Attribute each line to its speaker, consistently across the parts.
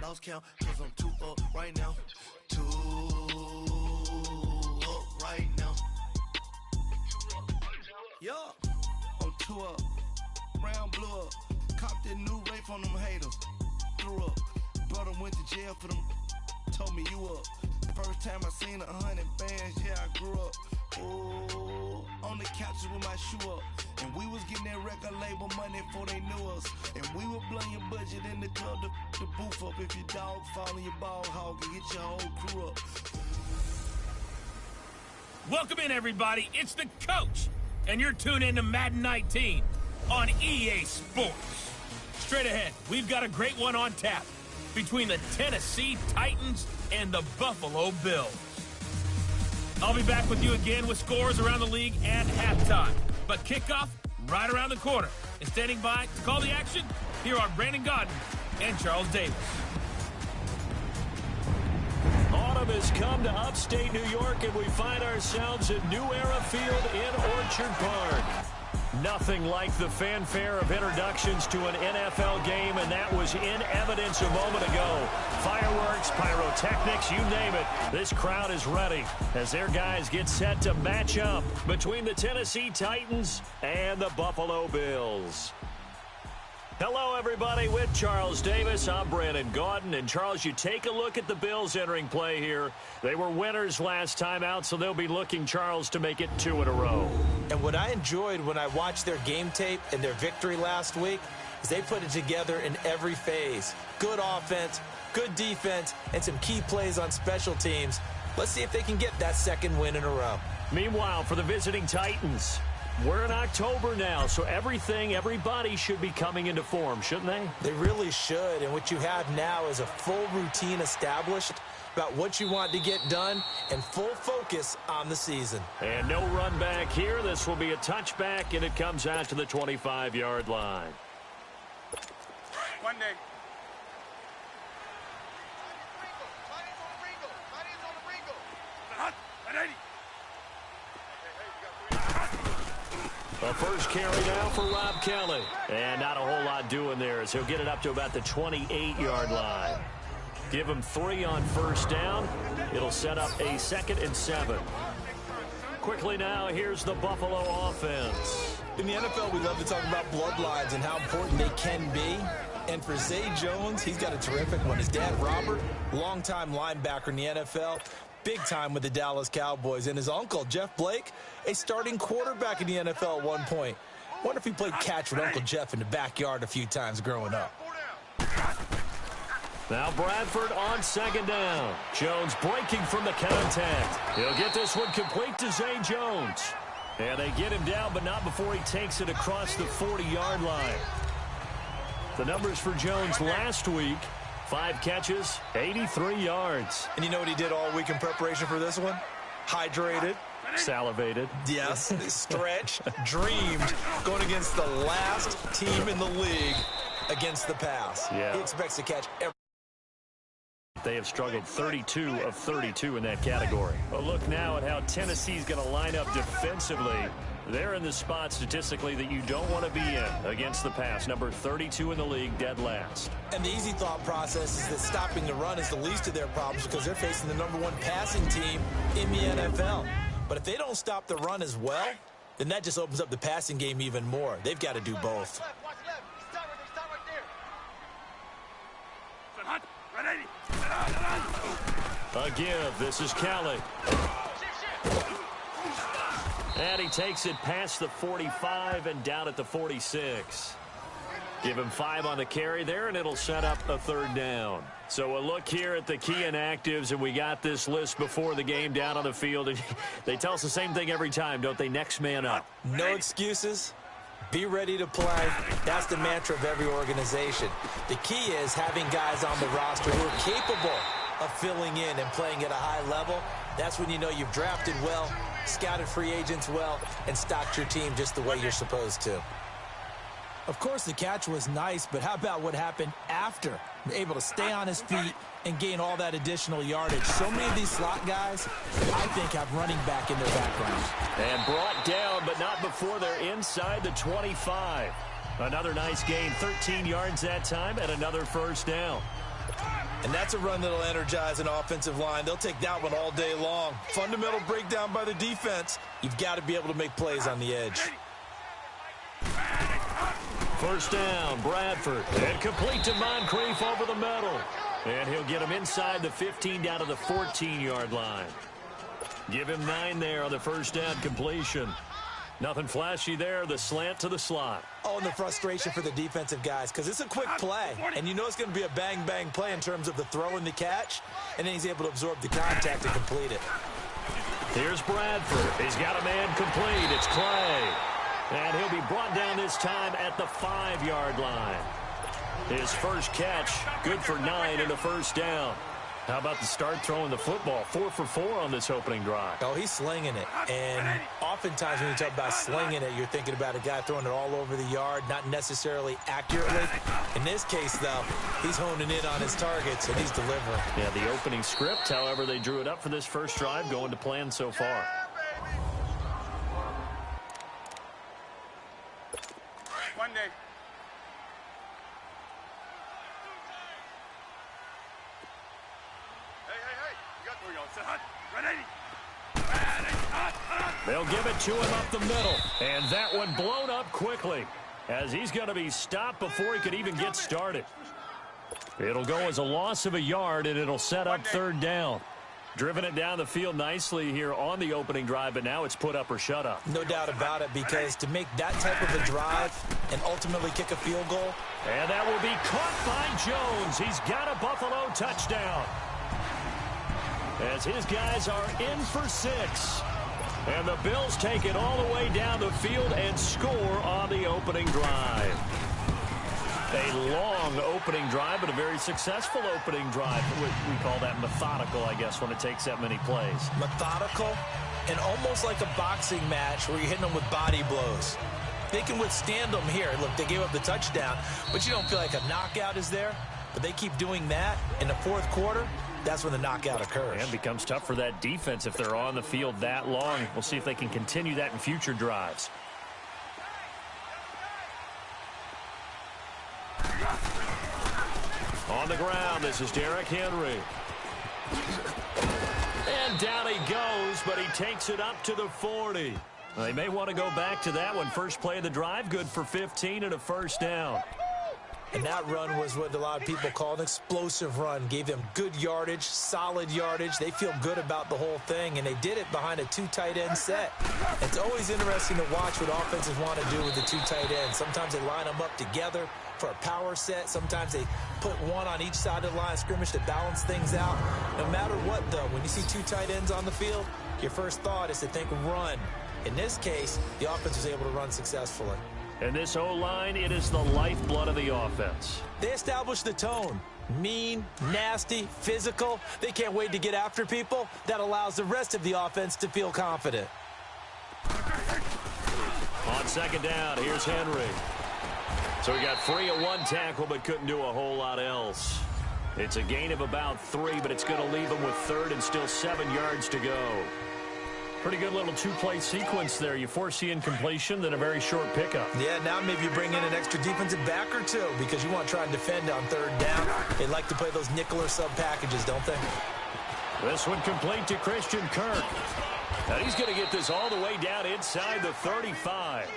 Speaker 1: lost count, cause I'm 2 up right now. 2 up right now. Yeah, I'm 2 up. Brown blew up. Copped that new rape on them haters. Threw up. Brother went to jail for them. Told me you up. First time I seen 100 bands, yeah, I grew up. Ooh, on the couches with my shoe up. And we was getting that record label money before they knew us. And we were blowing your budget in the club to boof up. If your dog fall in your ball hog and get your whole crew up.
Speaker 2: Welcome in, everybody. It's the coach. And you're tuned in to Madden 19 on EA Sports. Straight ahead, we've got a great one on tap between the Tennessee Titans and the Buffalo Bills. I'll be back with you again with scores around the league at halftime. But kickoff right around the corner. And standing by to call the action, here are Brandon Godden and Charles Davis.
Speaker 3: Autumn has come to upstate New York, and we find ourselves at New Era Field in Orchard Park. Nothing like the fanfare of introductions to an NFL game, and that was in evidence a moment ago. Fireworks, pyrotechnics, you name it. This crowd is ready as their guys get set to match up between the Tennessee Titans and the Buffalo Bills. Hello, everybody. With Charles Davis, I'm Brandon Gaudin. And, Charles, you take a look at the Bills entering play here. They were winners last time out, so they'll be looking, Charles, to make it 2 in a row.
Speaker 4: And what I enjoyed when I watched their game tape and their victory last week is they put it together in every phase. Good offense, good defense, and some key plays on special teams. Let's see if they can get that second win in a row.
Speaker 3: Meanwhile, for the visiting Titans, we're in October now, so everybody should be coming into form, shouldn't they?
Speaker 4: They really should, and what you have now is a full routine established about what you want to get done and full focus on the season.
Speaker 3: And no run back here. This will be a touchback, and it comes out to the 25-yard line.
Speaker 5: One day.
Speaker 3: A first carry now for Rob Kelly. And not a whole lot doing there as he'll get it up to about the 28-yard line. Give him 3 on first down. It'll set up a 2nd and 7. Quickly now, here's the Buffalo offense.
Speaker 4: In the NFL, we love to talk about bloodlines and how important they can be. And for Zay Jones, he's got a terrific one. His dad, Robert, longtime linebacker in the NFL, big time with the Dallas Cowboys. And his uncle, Jeff Blake, a starting quarterback in the NFL at one point. Wonder if he played catch with Uncle Jeff in the backyard a few times growing up.
Speaker 3: Now Bradford on 2nd down. Jones breaking from the contact. He'll get this one complete to Zay Jones. And they get him down, but not before he takes it across the 40-yard line. The numbers for Jones last week: 5 catches, 83 yards.
Speaker 4: And you know what he did all week in preparation for this one? Hydrated.
Speaker 3: Salivated.
Speaker 4: Yes, stretched, dreamed, going against the last team in the league against the pass.
Speaker 3: Yeah.
Speaker 4: He expects to catch every.
Speaker 3: They have struggled 32 of 32 in that category. A look now at how Tennessee's going to line up defensively. They're in the spot statistically that you don't want to be in against the pass. Number 32 in the league, dead last.
Speaker 4: And the easy thought process is that stopping the run is the least of their problems because they're facing the #1 passing team in the NFL. But if they don't stop the run as well, then that just opens up the passing game even more. They've got to do both.
Speaker 3: A give. This is Kelly. And he takes it past the 45 and down at the 46. Give him 5 on the carry there, and it'll set up a 3rd down. So a look here at the key inactives, and we got this list before the game down on the field. And they tell us the same thing every time, don't they? Next man up.
Speaker 4: No excuses. Be ready to play. That's the mantra of every organization. The key is having guys on the roster who are capable of filling in and playing at a high level. That's when you know you've drafted well, scouted free agents well, and stocked your team just the way you're supposed to. Of course, the catch was nice, but how about what happened after? Able to stay on his feet and gain all that additional yardage. So many of these slot guys, I think, have running back in their background.
Speaker 3: And brought down, but not before they're inside the 25. Another nice gain, 13 yards that time, and another first down.
Speaker 4: And that's a run that'll energize an offensive line. They'll take that one all day long. Fundamental breakdown by the defense. You've got to be able to make plays on the edge.
Speaker 3: First down, Bradford. And complete to Moncrief over the middle. And he'll get him inside the 15 down to the 14-yard line. Give him 9 there on the first down completion. Nothing flashy there, the slant to the slot.
Speaker 4: Oh, and the frustration for the defensive guys, because it's a quick play, and you know it's going to be a bang-bang play in terms of the throw and the catch, and then he's able to absorb the contact and complete it.
Speaker 3: Here's Bradford. He's got a man complete. It's Clay. And he'll be brought down this time at the 5-yard line. His first catch, good for 9 and a first down. How about the start throwing the football? 4 for 4 on this opening drive.
Speaker 4: Oh, he's slinging it. And oftentimes when you talk about slinging it, you're thinking about a guy throwing it all over the yard, not necessarily accurately. In this case, though, he's honing in on his targets, and he's delivering.
Speaker 3: Yeah, the opening script, however, they drew it up for this first drive, going to plan so far.
Speaker 5: One day.
Speaker 3: They'll give it to him up the middle. And that one blown up quickly, as he's going to be stopped before he could even get started. It'll go as a loss of a yard, and it'll set up third down. Driven it down the field nicely here on the opening drive, but now it's put up or shut up.
Speaker 4: No doubt about it, because to make that type of a drive and ultimately kick a field goal.
Speaker 3: And that will be caught by Jones. He's got a Buffalo touchdown, as his guys are in for 6. And the Bills take it all the way down the field and score on the opening drive. A long opening drive, but a very successful opening drive. We call that methodical, I guess, when it takes that many plays.
Speaker 4: Methodical and almost like a boxing match where you're hitting them with body blows. They can withstand them here. Look, they gave up the touchdown, but you don't feel like a knockout is there. But they keep doing that in the fourth quarter. That's when the knockout occurs.
Speaker 3: And it becomes tough for that defense if they're on the field that long. We'll see if they can continue that in future drives. On the ground, this is Derrick Henry. And down he goes, but he takes it up to the 40. They may want to go back to that one. First play of the drive, good for 15 and a first down.
Speaker 4: And that run was what a lot of people call an explosive run. Gave them good yardage, solid yardage. They feel good about the whole thing, and they did it behind a 2 tight end set. It's always interesting to watch what offenses want to do with the 2 tight ends. Sometimes they line them up together for a power set. Sometimes they put one on each side of the line of scrimmage to balance things out. No matter what, though, when you see 2 tight ends on the field, your first thought is to think run. In this case, the offense was able to run successfully.
Speaker 3: And this O-line, it is the lifeblood of the offense.
Speaker 4: They established the tone. Mean, nasty, physical. They can't wait to get after people. That allows the rest of the offense to feel confident.
Speaker 3: On second down, here's Henry. So he got free of 1 tackle, but couldn't do a whole lot else. It's a gain of about 3, but it's going to leave him with 3rd and still 7 yards to go. Pretty good little 2-play sequence there. You force the incompletion, then a very short pickup.
Speaker 4: Yeah, now maybe you bring in an extra defensive back or 2 because you want to try and defend on 3rd down. They like to play those nickel or sub packages, don't they?
Speaker 3: This one complete to Christian Kirk. Now he's going to get this all the way down inside the 35.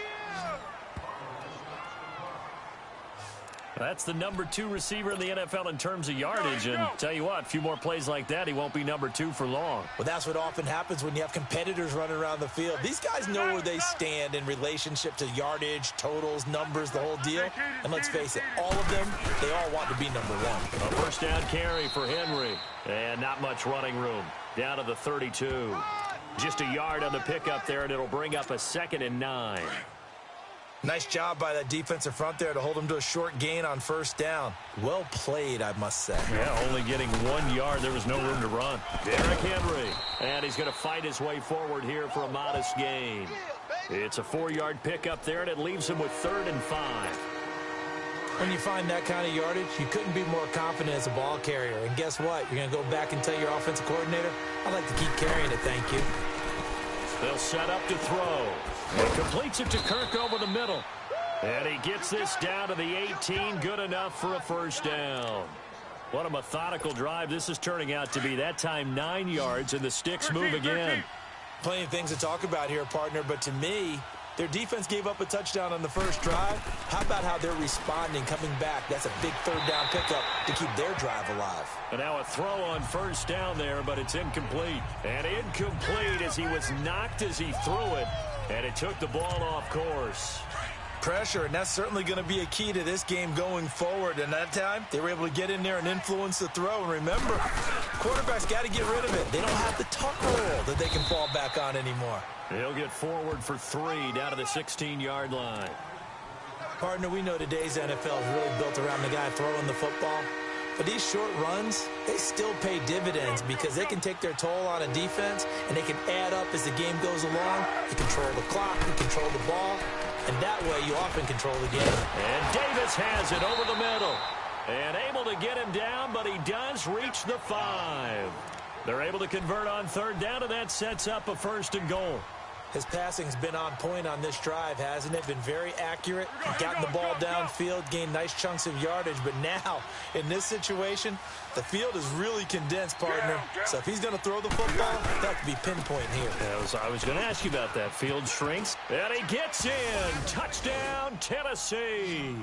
Speaker 3: That's the number 2 receiver in the NFL in terms of yardage. And tell you what, a few more plays like that, he won't be number 2 for long.
Speaker 4: Well, that's what often happens when you have competitors running around the field. These guys know where they stand in relationship to yardage, totals, numbers, the whole deal. And let's face it, all of them, they all want to be number 1.
Speaker 3: A first down carry for Henry. And not much running room. Down to the 32. Just a yard on the pickup there, and it'll bring up a 2nd and 9.
Speaker 4: Nice job by that defensive front there to hold him to a short gain on first down. Well played, I must say.
Speaker 3: Yeah, only getting 1 yard. There was no room to run. Derrick Henry. And he's going to fight his way forward here for a modest gain. It's a 4-yard pickup there, and it leaves him with 3rd and 5.
Speaker 4: When you find that kind of yardage, you couldn't be more confident as a ball carrier. And guess what? You're going to go back and tell your offensive coordinator, I'd like to keep carrying it, thank you.
Speaker 3: They'll set up to throw. He completes it to Kirk over the middle. And he gets this down to the 18. Good enough for a first down. What a methodical drive this is turning out to be. That time 9 yards, and the sticks move again.
Speaker 4: Plenty of things to talk about here, partner, but to me, their defense gave up a touchdown on the first drive. How about how they're responding, coming back? That's a big third down pickup to keep their drive alive.
Speaker 3: And now a throw on first down there, but it's incomplete. And incomplete as he was knocked as he threw it, and it took the ball off course.
Speaker 4: Pressure, and that's certainly going to be a key to this game going forward. And that time, they were able to get in there and influence the throw. And remember, quarterbacks got to get rid of it. They don't have the tuck roll that they can fall back on anymore.
Speaker 3: He'll get forward for 3 down to the 16-yard line.
Speaker 4: Partner, we know today's NFL is really built around the guy throwing the football. But these short runs, they still pay dividends because they can take their toll on a defense, and they can add up as the game goes along. You control the clock, you control the ball, and that way you often control the game.
Speaker 3: And Davis has it over the middle. And able to get him down, but he does reach the 5. They're able to convert on third down, and that sets up a 1st and goal.
Speaker 4: His passing's been on point on this drive, hasn't it? Been very accurate. Gotten the ball downfield, gained nice chunks of yardage. But now, in this situation, the field is really condensed, partner. So if he's going to throw the football, that could be pinpoint here.
Speaker 3: I was going to ask you about that. Field shrinks, and he gets in. Touchdown, Tennessee.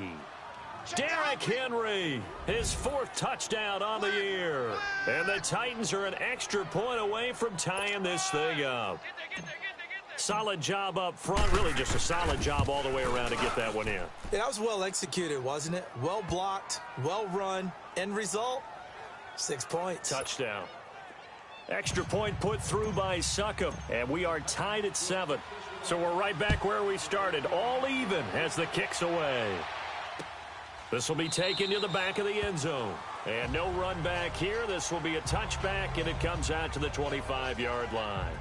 Speaker 3: Derrick Henry, his 4th touchdown on the year. And the Titans are an extra point away from tying this thing up. Solid job up front, really just a solid job all the way around to get that one in.
Speaker 4: Yeah, that was well executed, wasn't it? Well blocked, well run. End result, 6 points.
Speaker 3: Touchdown. Extra point put through by Succop, and we are tied at 7. So we're right back where we started, all even as the kick's away. This will be taken to the back of the end zone. And no run back here. This will be a touchback, and it comes out to the 25-yard line.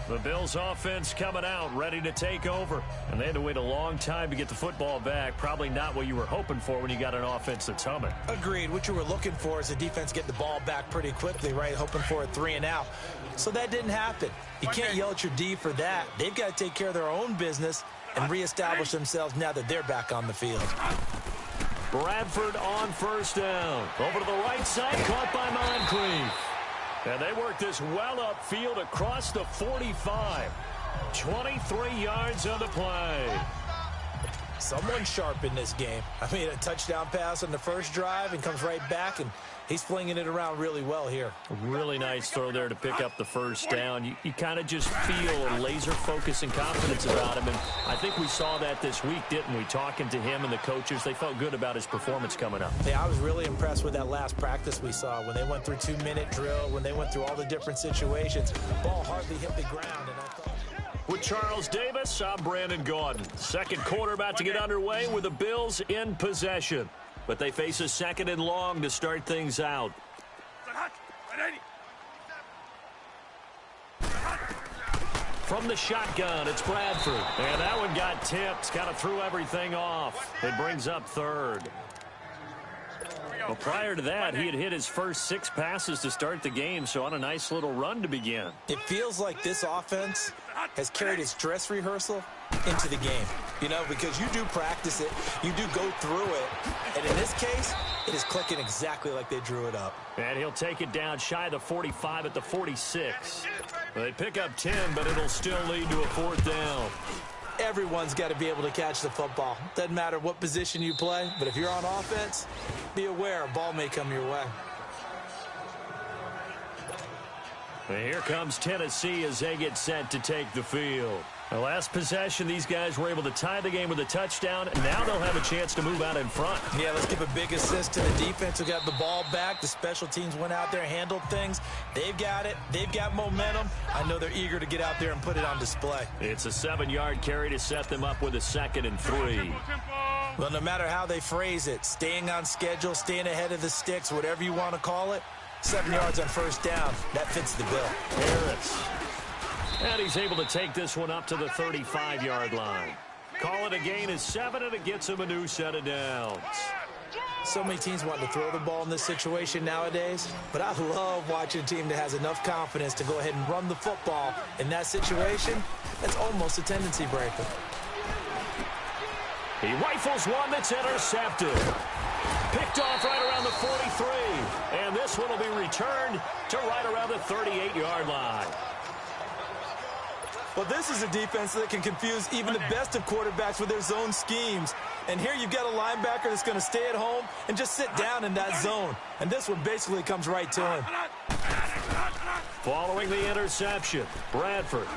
Speaker 3: The Bills offense coming out, ready to take over. And they had to wait a long time to get the football back. Probably not what you were hoping for when you got an offense that's humming.
Speaker 4: Agreed. What you were looking for is the defense get the ball back pretty quickly, right? Hoping for a 3 and out. So that didn't happen. You can't yell at your D for that. They've got to take care of their own business and reestablish themselves now that they're back on the field.
Speaker 3: Bradford on first down. Over to the right side, caught by Moncrief. And they work this well upfield across the 45. 23 yards on the play.
Speaker 4: Someone sharp in this game. I mean, a touchdown pass on the first drive and comes right back, and he's flinging it around really well here.
Speaker 3: Really nice throw there to pick up the first down. You kind of just feel a laser focus and confidence about him, and I think we saw that this week, didn't we? Talking to him and the coaches, they felt good about his performance coming up.
Speaker 4: Yeah, I was really impressed with that last practice we saw when they went through 2-minute drill, when they went through all the different situations. Ball hardly hit the ground, and I thought...
Speaker 3: With Charles Davis, I'm Brandon Gaudin. Second quarter about to get underway with the Bills in possession. But they face a 2nd and long to start things out. From the shotgun, it's Bradford. And that one got tipped, kind of threw everything off. It brings up 3rd. Well, prior to that, he had hit his first 6 passes to start the game, so on a nice little run to begin.
Speaker 4: It feels like this offense has carried its dress rehearsal into the game. You know, because you do practice it, you do go through it, and in this case, it is clicking exactly like they drew it up.
Speaker 3: And he'll take it down shy of the 45 at the 46. Well, they pick up 10, but it'll still lead to a 4th down.
Speaker 4: Everyone's got to be able to catch the football. Doesn't matter what position you play, but if you're on offense, be aware a ball may come your way.
Speaker 3: And here comes Tennessee as they get set to take the field. The last possession, these guys were able to tie the game with a touchdown, and now they'll have a chance to move out in front.
Speaker 4: Yeah, let's give a big assist to the defense who got the ball back. The special teams went out there, handled things. They've got it. They've got momentum. I know they're eager to get out there and put it on display.
Speaker 3: It's a 7-yard carry to set them up with a 2nd and 3.
Speaker 4: Well, no matter how they phrase it, staying on schedule, staying ahead of the sticks, whatever you want to call it, 7 yards on first down, that fits the bill.
Speaker 3: Harris. And he's able to take this one up to the 35-yard line. Call it a gain of 7, and it gets him a new set of downs.
Speaker 4: So many teams want to throw the ball in this situation nowadays, but I love watching a team that has enough confidence to go ahead and run the football. In that situation, that's almost a tendency breaker. He
Speaker 3: rifles one that's intercepted. Picked off right around the 43. this one will be returned to right around the 38-yard line.
Speaker 4: Well, this is a defense that can confuse even the best of quarterbacks with their zone schemes. And here you've got a linebacker that's going to stay at home and just sit down in that zone. And this one basically comes right to him.
Speaker 3: Following the interception, Bradford.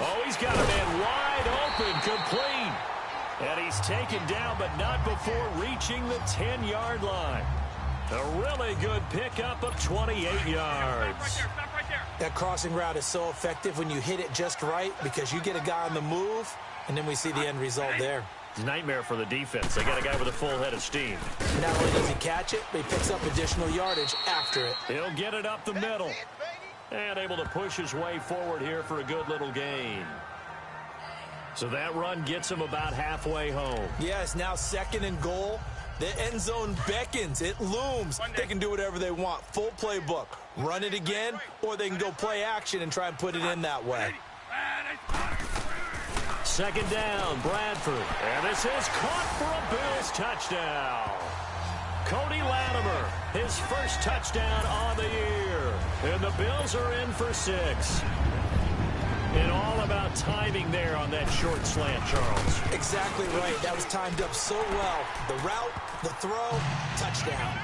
Speaker 3: Oh, he's got a man wide open, complete. And he's taken down, but not before reaching the 10-yard line. A really good pickup of 28 yards.
Speaker 4: That crossing route is so effective when you hit it just right because you get a guy on the move, and then we see the end result there.
Speaker 3: Nightmare for the defense. They got a guy with a full head of steam.
Speaker 4: Not only does he catch it, but he picks up additional yardage after it.
Speaker 3: He'll get it up the middle. And able to push his way forward here for a good little gain. So that run gets him about halfway home.
Speaker 4: Yeah, it's now 2nd and goal. The end zone beckons. It looms. They can do whatever they want. Full playbook. Run it again, or they can go play action and try and put it in that way.
Speaker 3: 2nd down, Bradford. And this is caught for a Bills touchdown. Cody Latimer, his first touchdown on the year. And the Bills are in for 6. And all about timing there on that short slant, Charles.
Speaker 4: Exactly right. That was timed up so well. The route, the throw, touchdown.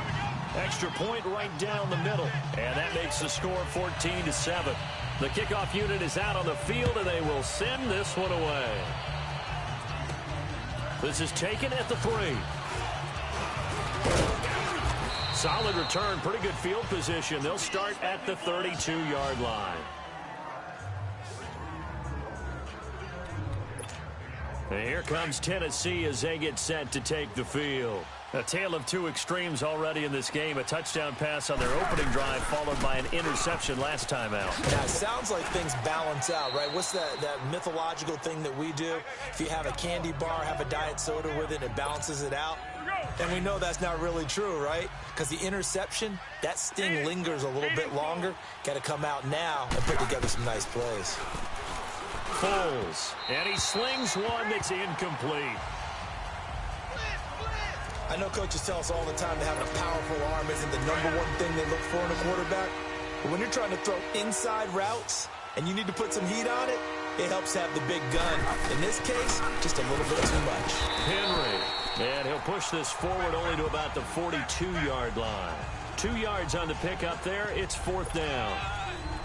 Speaker 3: Extra point right down the middle. And that makes the score 14-7. The kickoff unit is out on the field, and they will send this one away. This is taken at the 3. Solid return, pretty good field position. They'll start at the 32-yard line. And here comes Tennessee as they get set to take the field. A tale of two extremes already in this game. A touchdown pass on their opening drive followed by an interception last time out.
Speaker 4: Now, it sounds like things balance out, right? What's that mythological thing that we do? If you have a candy bar, have a diet soda with it, it balances it out. And we know that's not really true, right? Because the interception, that sting lingers a little bit longer. Got to come out now and put together some nice plays.
Speaker 3: Foles, and he slings one that's incomplete.
Speaker 4: I know coaches tell us all the time that having a powerful arm isn't the #1 thing they look for in a quarterback. But when you're trying to throw inside routes and you need to put some heat on it, it helps to have the big gun. In this case, just a little bit too much.
Speaker 3: Henry, and he'll push this forward only to about the 42-yard line. 2 yards on the pickup there. It's 4th down.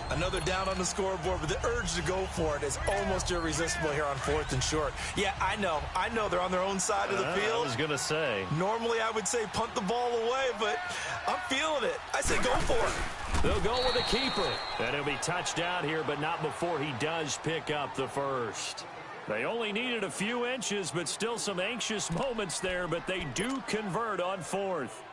Speaker 4: Another down on the scoreboard, but the urge to go for it is almost irresistible here on 4th and short. Yeah, I know they're on their own side of the field.
Speaker 3: I was going to say.
Speaker 4: Normally I would say punt the ball away, but I'm feeling it. I say go for it.
Speaker 3: They'll go with the keeper. And he'll be touched down here, but not before he does pick up the first. They only needed a few inches, but still some anxious moments there, but they do convert on 4th.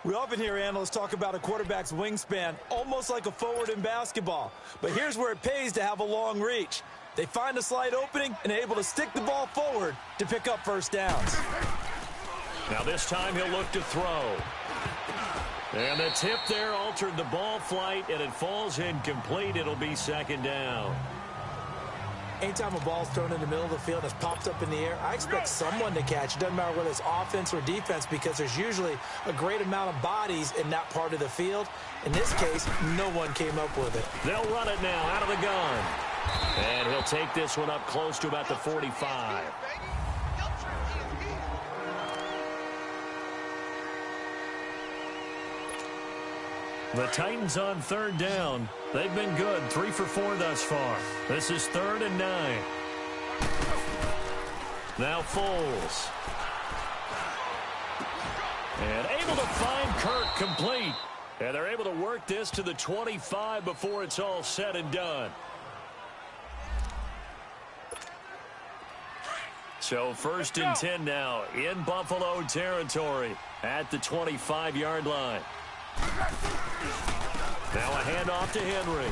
Speaker 4: We often hear analysts talk about a quarterback's wingspan, almost like a forward in basketball. But here's where it pays to have a long reach. They find a slight opening and are able to stick the ball forward to pick up first downs.
Speaker 3: Now this time he'll look to throw. And the tip there altered the ball flight, and it falls incomplete. It'll be 2nd down.
Speaker 4: Anytime a ball's thrown in the middle of the field and it's popped up in the air, I expect someone to catch. It doesn't matter whether it's offense or defense because there's usually a great amount of bodies in that part of the field. In this case, no one came up with it.
Speaker 3: They'll run it now out of the gun. And he'll take this one up close to about the 45. The Titans on 3rd down. They've been good, 3 for 4 thus far. This is 3rd and 9. Now Foles. And able to find Kirk complete. And they're able to work this to the 25 before it's all said and done. So 1st and 10 now in Buffalo territory at the 25-yard line. Now a handoff to Henry.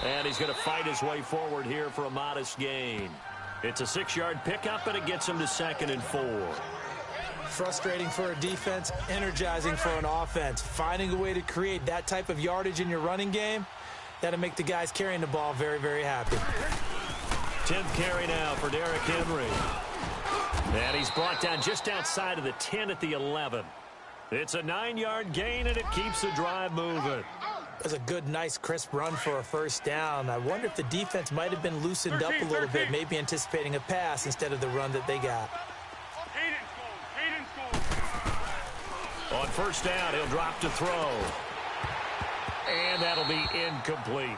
Speaker 3: And he's going to fight his way forward here for a modest gain. It's a 6-yard pickup, and it gets him to 2nd and 4.
Speaker 4: Frustrating for a defense, energizing for an offense. Finding a way to create that type of yardage in your running game, that'll make the guys carrying the ball very, very happy.
Speaker 3: 10th carry now for Derrick Henry. And he's brought down just outside of the 10 at the 11. It's a 9-yard gain, and it keeps the drive moving.
Speaker 4: That's a good, nice, crisp run for a first down. I wonder if the defense might have been loosened up a little bit, maybe anticipating a pass instead of the run that they got.
Speaker 3: On first down, he'll drop to throw. And that'll be incomplete.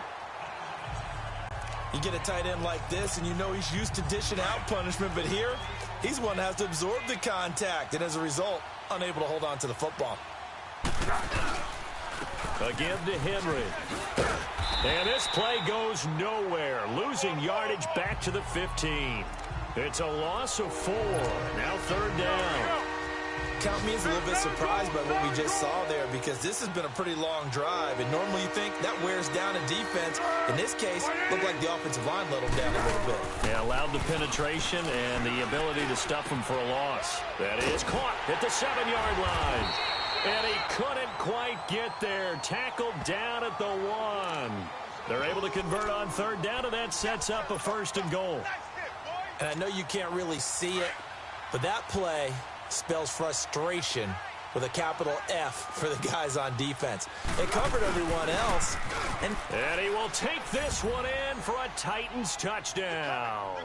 Speaker 6: You get a tight end like this, and you know he's used to dishing out punishment, but here, he's one that has to absorb the contact, and as a result, unable to hold on to the football.
Speaker 3: Again to Henry. And this play goes nowhere, losing yardage back to the 15. It's a loss of 4. Now third down.
Speaker 6: Count me as a little bit surprised by what we just saw there, because this has been a pretty long drive, and normally you think that wears down a defense. In this case, looked like the offensive line let them down a little bit.
Speaker 3: Yeah, allowed the penetration and the ability to stuff them for a loss. That is caught at the 7-yard line. And he couldn't quite get there. Tackled down at the 1. They're able to convert on third down, and that sets up a 1st and goal.
Speaker 6: And I know you can't really see it, but that play spells frustration with a capital F for the guys on defense. They covered everyone else. And
Speaker 3: he will take this one in for a Titans touchdown.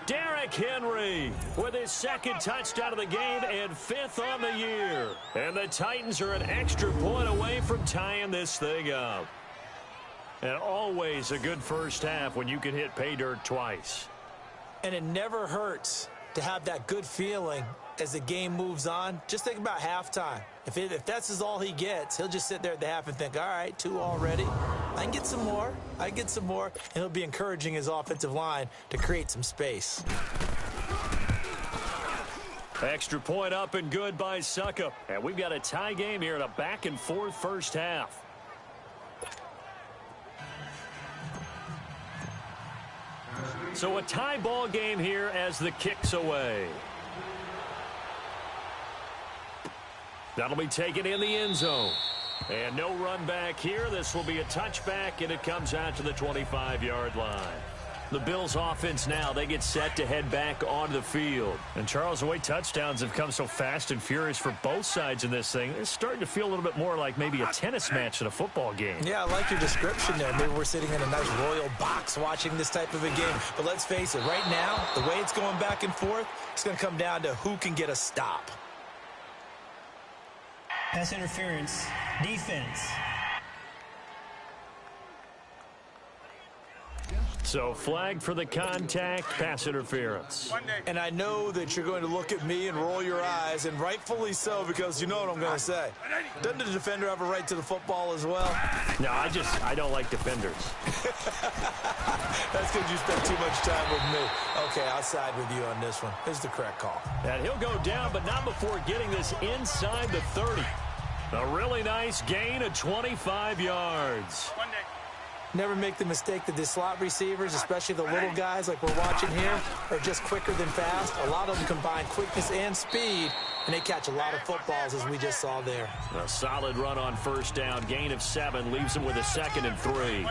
Speaker 3: Derrick Henry with his 2nd touchdown of the game and 5th on the year. And the Titans are an extra point away from tying this thing up. And always a good first half when you can hit pay dirt twice.
Speaker 6: And it never hurts to have that good feeling as the game moves on. Just think about halftime. If that's all he gets, he'll just sit there at the half and think, all right, 2 already. I can get some more. And he'll be encouraging his offensive line to create some space.
Speaker 3: Extra point up and good by Suckup. And we've got a tie game here in a back-and-forth first half. So a tie ball game here as the kick's away. That'll be taken in the end zone. And no run back here. This will be a touchback, and it comes out to the 25-yard line. The Bills offense now, they get set to head back onto the field. And Charles, the way touchdowns have come so fast and furious for both sides in this thing, it's starting to feel a little bit more like maybe a tennis match than a football game.
Speaker 6: Yeah, I like your description there. Maybe we're sitting in a nice royal box watching this type of a game. But let's face it, right now, the way it's going back and forth, it's going to come down to who can get a stop.
Speaker 7: Pass interference, defense.
Speaker 3: So flag for the contact, pass interference.
Speaker 6: And I know that you're going to look at me and roll your eyes, and rightfully so, because you know what I'm going to say. Doesn't the defender have a right to the football as well?
Speaker 3: No, I don't like defenders.
Speaker 6: That's because you spent too much time with me. Okay, I'll side with you on this one. This is the correct call.
Speaker 3: And he'll go down, but not before getting this inside the 30. A really nice gain of 25 yards.
Speaker 6: Never make the mistake that the slot receivers, especially the little guys like we're watching here, are just quicker than fast. A lot of them combine quickness and speed, and they catch a lot of footballs, as we just saw there.
Speaker 3: A solid run on first down. Gain of 7 leaves him with a 2nd and 3.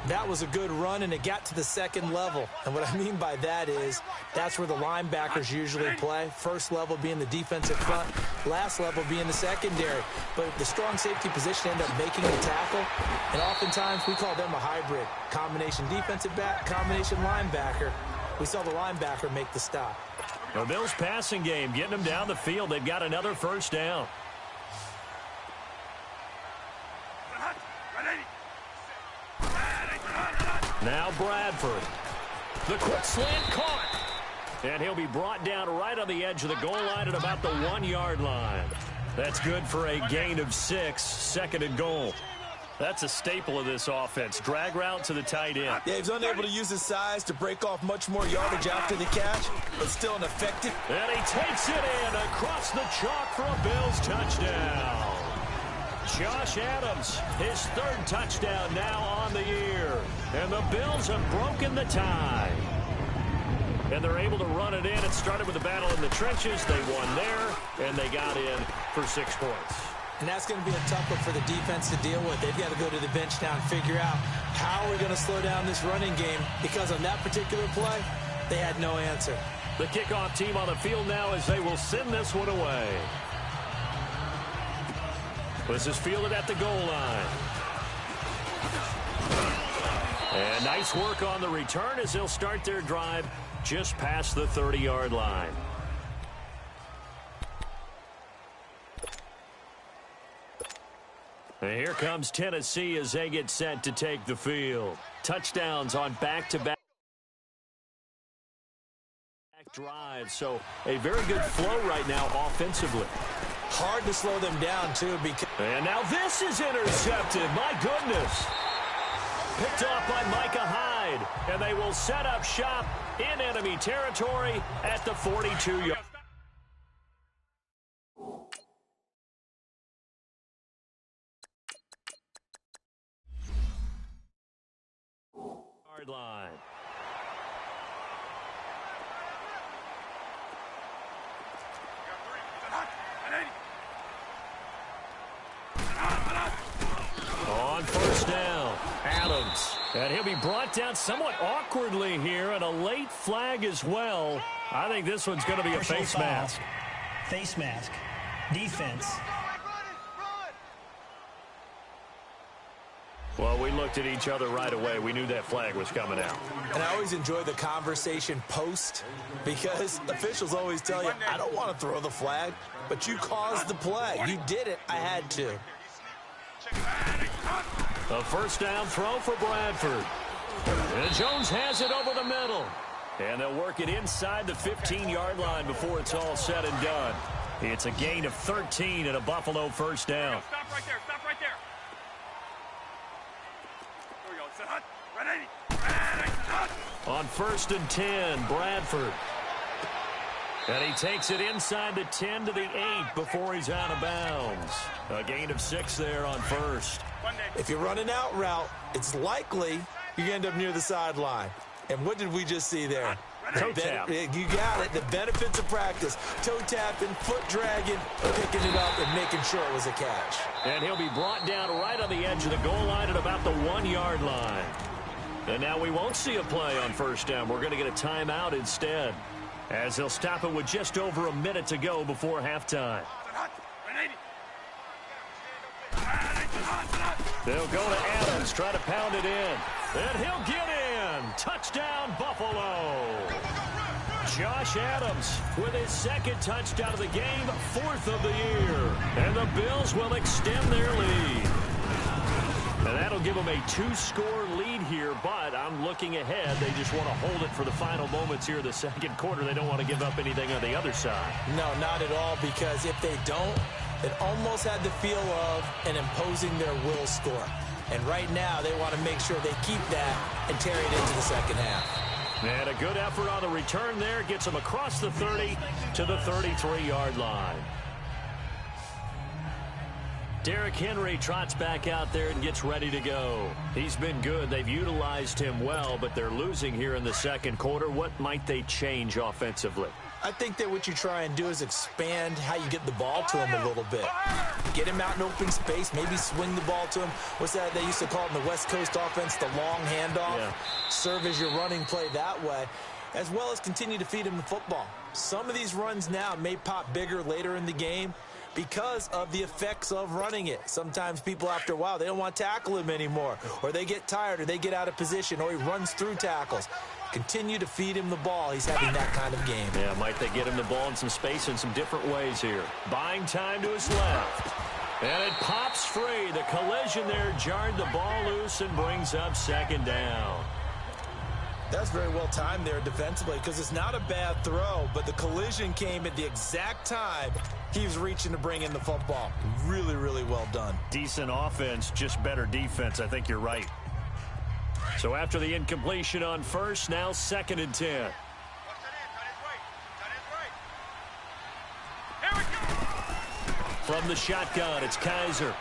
Speaker 6: That was a good run, and it got to the 2nd level. And what I mean by that is that's where the linebackers usually play. First level being the defensive front, last level being the secondary. But the strong safety position ended up making the tackle, and oftentimes we call them a hybrid. Combination defensive back, combination linebacker. We saw the linebacker make the stop.
Speaker 3: The Bills passing game, getting them down the field. They've got another first down. Now Bradford. The quick slant caught. And he'll be brought down right on the edge of the goal line at about the 1-yard line. That's good for a gain of 6, 2nd and goal. That's a staple of this offense. Drag route to the tight end.
Speaker 6: Yeah, he's unable to use his size to break off much more yardage after the catch, but still an effective.
Speaker 3: And he takes it in across the chalk for a Bills touchdown. Josh Adams, his 3rd touchdown now on the year. And the Bills have broken the tie. And they're able to run it in. It started with a battle in the trenches. They won there, and they got in for 6 points.
Speaker 6: And that's going to be a tough one for the defense to deal with. They've got to go to the bench now and figure out how we're going to slow down this running game, because on that particular play, they had no answer.
Speaker 3: The kickoff team on the field now as they will send this one away. This is fielded at the goal line. And nice work on the return as they'll start their drive just past the 30-yard line. And here comes Tennessee as they get set to take the field. Touchdowns on back-to-back drives, so a very good flow right now offensively.
Speaker 6: Hard to slow them down, too.
Speaker 3: And now this is intercepted. My goodness. Picked off by Micah Hyde, and they will set up shop in enemy territory at the 42-yard line. On first down, Adams. And he'll be brought down somewhat awkwardly here, and a late flag as well. I think this one's going to be a face mask.
Speaker 7: Face mask. Defense.
Speaker 3: Well, we looked at each other right away. We knew that flag was coming out.
Speaker 6: And I always enjoy the conversation post because officials always tell you, I don't want to throw the flag, but you caused the play. You did it. I had to.
Speaker 3: A first down throw for Bradford. And Jones has it over the middle. And they'll work it inside the 15-yard line before it's all said and done. It's a gain of 13 and a Buffalo first down.
Speaker 5: Stop right there. Stop right there. There we go. Sit hot.
Speaker 3: On first and 10, Bradford. And he takes it inside the 10 to the 8 before he's out of bounds. A gain of 6 there on first.
Speaker 6: If you're running out route, it's likely you end up near the sideline. And what did we just see there?
Speaker 3: Toe tap.
Speaker 6: You got it. The benefits of practice. Toe tapping, foot dragging, picking it up, and making sure it was a catch.
Speaker 3: And he'll be brought down right on the edge of the goal line at about the 1-yard line. And now we won't see a play on first down. We're going to get a timeout instead, as they'll stop it with just over a minute to go before halftime. They'll go to Adams, try to pound it in. And he'll get in. Touchdown, Buffalo. Josh Adams with his second touchdown of the game, 4th of the year. And the Bills will extend their lead. And that'll give them a 2-score lead here, but I'm looking ahead. They just want to hold it for the final moments here of the second quarter. They don't want to give up anything on the other side.
Speaker 6: No, not at all, because if they don't, it almost had the feel of an imposing their will score. And right now, they want to make sure they keep that and carry it into the second half.
Speaker 3: And a good effort on the return there. Gets them across the 30 to the 33-yard line. Derrick Henry trots back out there and gets ready to go. He's been good. They've utilized him well, but they're losing here in the second quarter. What might they change offensively?
Speaker 6: I think that what you try and do is expand how you get the ball to him a little bit. Get him out in open space, maybe swing the ball to him. What's that they used to call it in the West Coast offense, the long handoff? Yeah. Serve as your running play that way, as well as continue to feed him the football. Some of these runs now may pop bigger later in the game because of the effects of running it. Sometimes people, after a while, they don't want to tackle him anymore, or they get tired, or they get out of position, or he runs through tackles. Continue to feed him the ball. He's having that kind of game.
Speaker 3: Yeah, might they get him the ball in some space in some different ways here. Buying time to his left. And it pops free. The collision there jarred the ball loose and brings up second down.
Speaker 6: That's very well timed there defensively, because it's not a bad throw, but the collision came at the exact time he was reaching to bring in the football. Really, really well done.
Speaker 3: Decent offense, just better defense. I think you're right. So after the incompletion on first, now 2nd and 10. From the shotgun, it's Kaiser.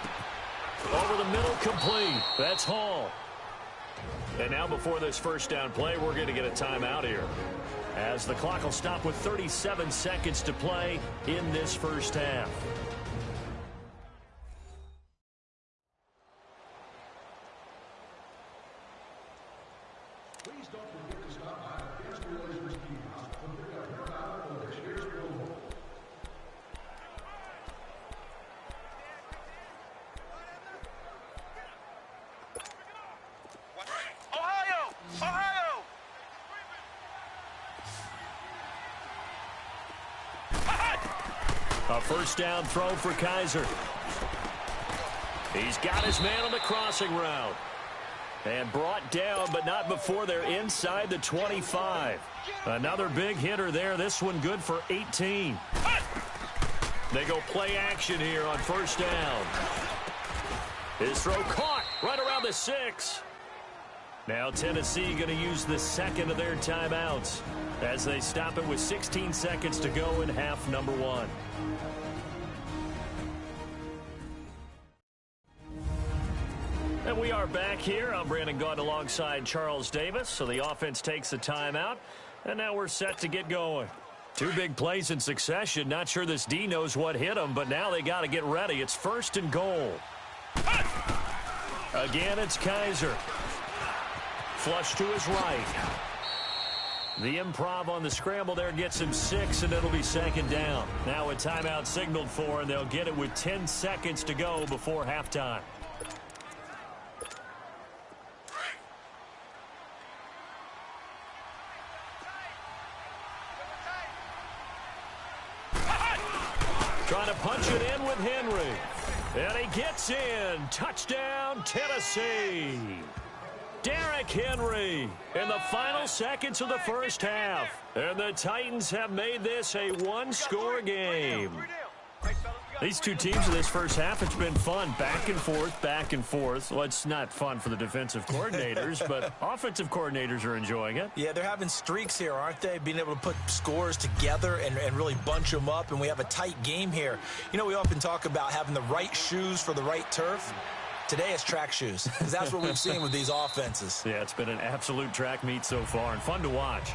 Speaker 3: Over the middle, complete. That's Hall. And now before this first down play, we're going to get a timeout here, as the clock will stop with 37 seconds to play in this first half. A first down throw for Kaiser. He's got his man on the crossing route. And brought down, but not before they're inside the 25. Another big hitter there. This one good for 18. They go play action here on first down. His throw caught right around the 6. Now Tennessee going to use the second of their timeouts as they stop it with 16 seconds to go in half number 1. And we are back here. I'm Brandon Gaudin alongside Charles Davis. So the offense takes a timeout, and now we're set to get going. 2 big plays in succession. Not sure this D knows what hit them, but now they got to get ready. It's first and goal. Again, it's Kaiser. Flush to his right. The improv on the scramble there gets him 6, and it'll be second down. Now a timeout signaled for, and they'll get it with 10 seconds to go before halftime. Trying to punch it in with Henry. And he gets in. Touchdown, Tennessee. Derrick Henry in the final seconds of the first half. And the Titans have made this a one-score game. These two teams in this first half, it's been fun. Back and forth, back and forth. Well, it's not fun for the defensive coordinators, but offensive coordinators are enjoying it.
Speaker 6: Yeah, they're having streaks here, aren't they? Being able to put scores together and really bunch them up, and we have a tight game here. You know, we often talk about having the right shoes for the right turf. Today it's track shoes, because that's what we've seen with these offenses.
Speaker 3: Yeah, it's been an absolute track meet so far, and fun to watch.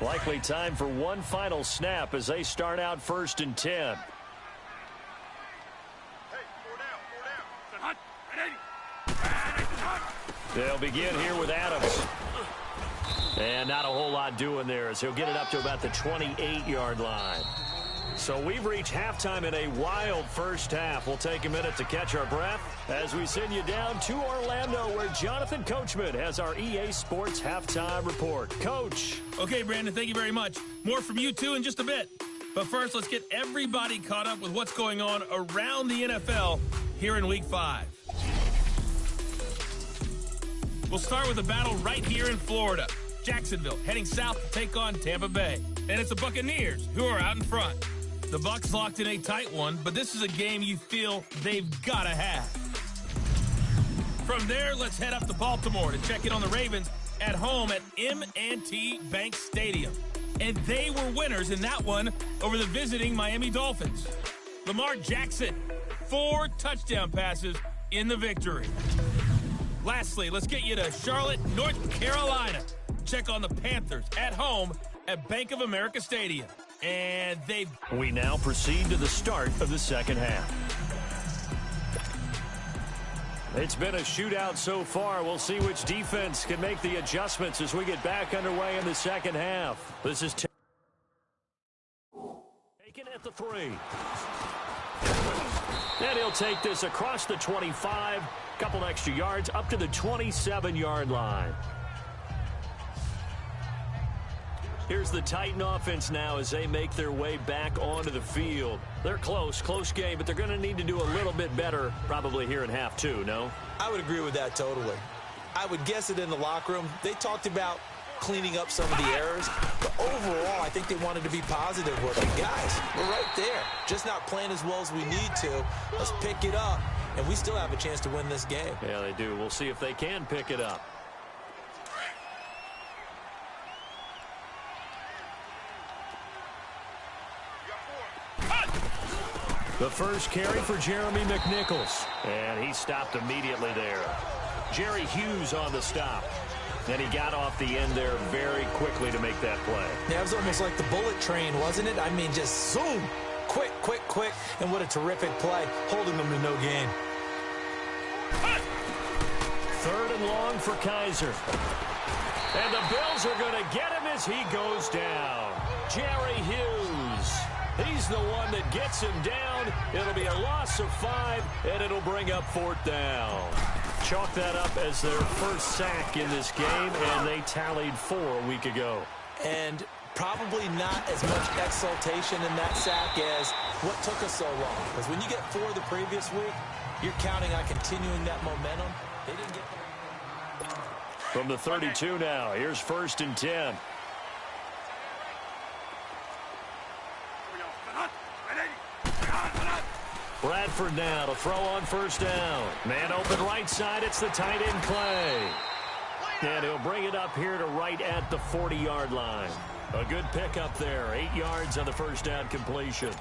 Speaker 3: Likely time for one final snap as they start out first and 10. They'll begin here with Adams. And not a whole lot doing there as he'll get it up to about the 28-yard line. So we've reached halftime in a wild first half. We'll take a minute to catch our breath as we send you down to Orlando, where Jonathan Coachman has our EA Sports halftime report. Coach.
Speaker 2: Okay, Brandon, thank you very much. More from you two in just a bit. But first, let's get everybody caught up with what's going on around the NFL here in Week 5. We'll start with a battle right here in Florida. Jacksonville heading south to take on Tampa Bay. And it's the Buccaneers who are out in front. The Bucs locked in a tight one, but this is a game you feel they've got to have. From there, let's head up to Baltimore to check in on the Ravens at home at M&T Bank Stadium. And they were winners in that one over the visiting Miami Dolphins. Lamar Jackson, 4 touchdown passes in the victory. Lastly, let's get you to Charlotte, North Carolina. Check on the Panthers at home at Bank of America Stadium. And we
Speaker 3: now proceed to the start of the second half. It's been a shootout so far. We'll see which defense can make the adjustments as we get back underway in the second half. This is taken at the 3. And he'll take this across the 25, couple extra yards up to the 27-yard line. Here's the Titan offense now as they make their way back onto the field. They're close game, but they're going to need to do a little bit better probably here in half 2, no?
Speaker 6: I would agree with that totally. I would guess it in the locker room. They talked about cleaning up some of the errors, but overall, I think they wanted to be positive with it. Guys, we're right there. Just not playing as well as we need to. Let's pick it up, and we still have a chance to win this game.
Speaker 3: Yeah, they do. We'll see if they can pick it up. The first carry for Jeremy McNichols. And he stopped immediately there. Jerry Hughes on the stop. And he got off the end there very quickly to make that play.
Speaker 6: Yeah, it was almost like the bullet train, wasn't it? I mean, just zoom. Quick. And what a terrific play, holding them to no gain.
Speaker 3: 3rd and long for Kaiser. And the Bills are going to get him as he goes down. Jerry Hughes. He's the one that gets him down. It'll be a loss of 5, and it'll bring up 4th down. Chalk that up as their first sack in this game, and they tallied 4 a week ago.
Speaker 6: And Probably not as much exultation in that sack as what took us so long. Because when you get 4 the previous week, you're counting on continuing that momentum. They didn't get that.
Speaker 3: From the 32 now, here's 1st and 10. Bradford now to throw on 1st down. Man open right side. It's the tight end Clay. And he'll bring it up here to right at the 40-yard line. A good pickup there. 8 yards on the 1st down completion.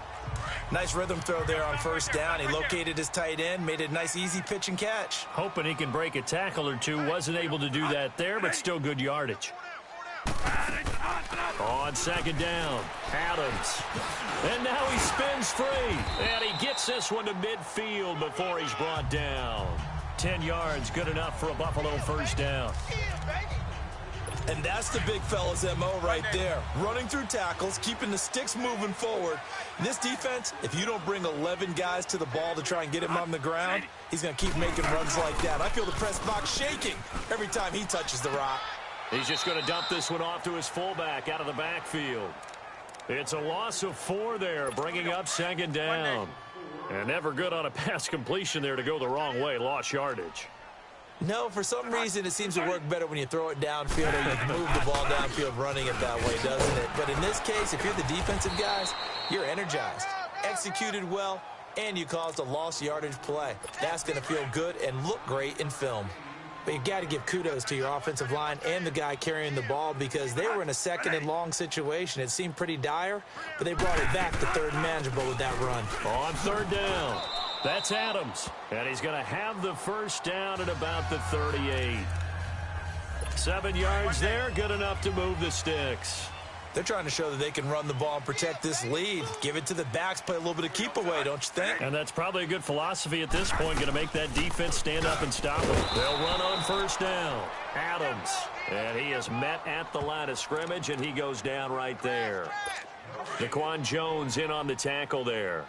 Speaker 6: Nice rhythm throw there on 1st down. He located his tight end, made a nice easy pitch and catch.
Speaker 3: Hoping he can break a tackle or two. Wasn't able to do that there, but still good yardage. On 2nd down, Adams. And now he spins free. And he gets this one to midfield before he's brought down. 10 yards, good enough for a Buffalo 1st down.
Speaker 6: And that's the big fella's MO right there. Running through tackles, keeping the sticks moving forward. In this defense, if you don't bring 11 guys to the ball to try and get him on the ground, he's going to keep making runs like that. I feel the press box shaking every time he touches the rock.
Speaker 3: He's just going to dump this one off to his fullback out of the backfield. It's a loss of 4 there, bringing up 2nd down. And never good on a pass completion there to go the wrong way. Lost yardage.
Speaker 6: No, for some reason it seems to work better when you throw it downfield or you can move the ball downfield running it that way, doesn't it? But in this case, if you're the defensive guys, you're energized, executed well, and you caused a lost yardage play. That's going to feel good and look great in film. But you got to give kudos to your offensive line and the guy carrying the ball because they were in a 2nd and long situation. It seemed pretty dire, but they brought it back to 3rd and manageable with that run.
Speaker 3: On 3rd down, that's Adams. And he's going to have the 1st down at about the 38. 7 yards there, good enough to move the sticks.
Speaker 6: They're trying to show that they can run the ball and protect this lead. Give it to the backs, play a little bit of keep away, don't you think?
Speaker 3: And that's probably a good philosophy at this point, going to make that defense stand up and stop it. They'll run on 1st down. Adams. And he is met at the line of scrimmage, and he goes down right there. Daquan Jones in on the tackle there.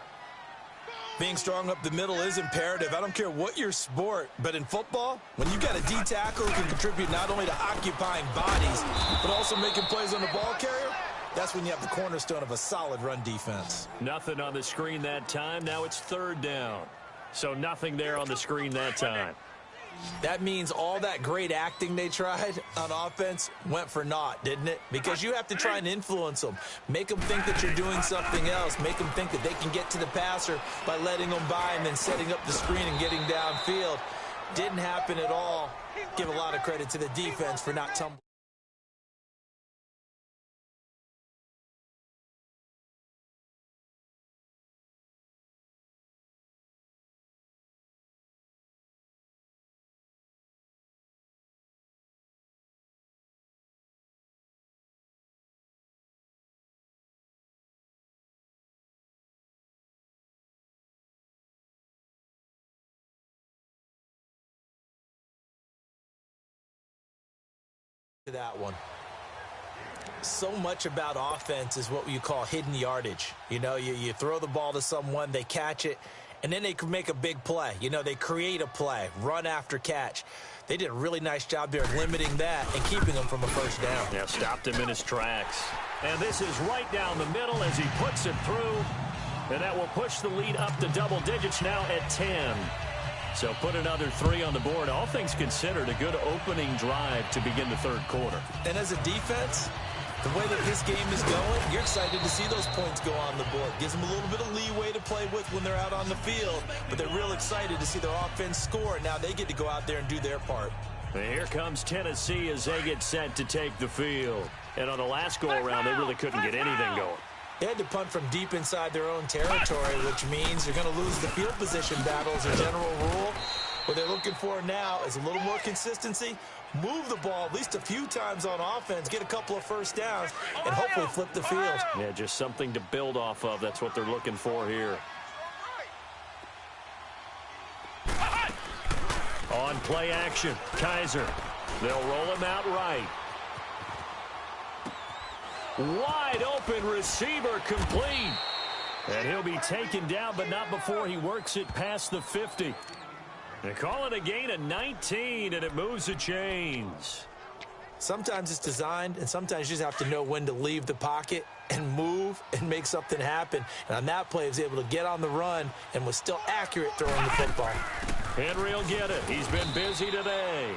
Speaker 6: Being strong up the middle is imperative. I don't care what your sport, but in football, when you got a D tackle who can contribute not only to occupying bodies, but also making plays on the ball carrier, that's when you have the cornerstone of a solid run defense.
Speaker 3: Nothing on the screen that time. Now it's 3rd down. So nothing there on the screen that time.
Speaker 6: That means all that great acting they tried on offense went for naught, didn't it? Because you have to try and influence them. Make them think that you're doing something else. Make them think that they can get to the passer by letting them by and then setting up the screen and getting downfield. Didn't happen at all. Give a lot of credit to the defense for not tumbling. That one. So much about offense is what you call hidden yardage. You know, you throw the ball to someone, they catch it, and then they can make a big play. You know, they create a play, run after catch. They did a really nice job there limiting that and keeping them from a 1st down.
Speaker 3: Yeah, stopped him in his tracks. And this is right down the middle as he puts it through. And that will push the lead up to double digits now at 10. So put another 3 on the board. All things considered, a good opening drive to begin the 3rd quarter.
Speaker 6: And as a defense, the way that this game is going, you're excited to see those points go on the board. Gives them a little bit of leeway to play with when they're out on the field, but they're real excited to see their offense score. Now they get to go out there and do their part.
Speaker 3: And here comes Tennessee as they get set to take the field. And on the last go-around, they really couldn't get anything going.
Speaker 6: They had to punt from deep inside their own territory, which means you're going to lose the field position battle as a general rule. What they're looking for now is a little more consistency, move the ball at least a few times on offense, get a couple of 1st downs, and hopefully flip the field.
Speaker 3: Yeah, just something to build off of. That's what they're looking for here. On play action, Kaiser. They'll roll him out right. Wide open receiver complete. And he'll be taken down, but not before he works it past the 50. They call it a gain of 19, and it moves the chains.
Speaker 6: Sometimes it's designed, and sometimes you just have to know when to leave the pocket and move and make something happen. And on that play, he was able to get on the run and was still accurate throwing the football.
Speaker 3: Henry will get it. He's been busy today.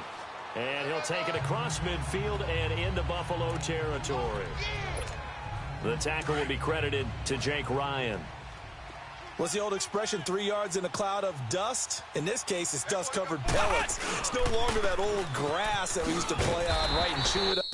Speaker 3: And he'll take it across midfield and into Buffalo territory. The tackle will be credited to Jake Ryan.
Speaker 6: What's the old expression, 3 yards in a cloud of dust? In this case, it's dust-covered pellets. It's no longer that old grass that we used to play on, right, and chew it up.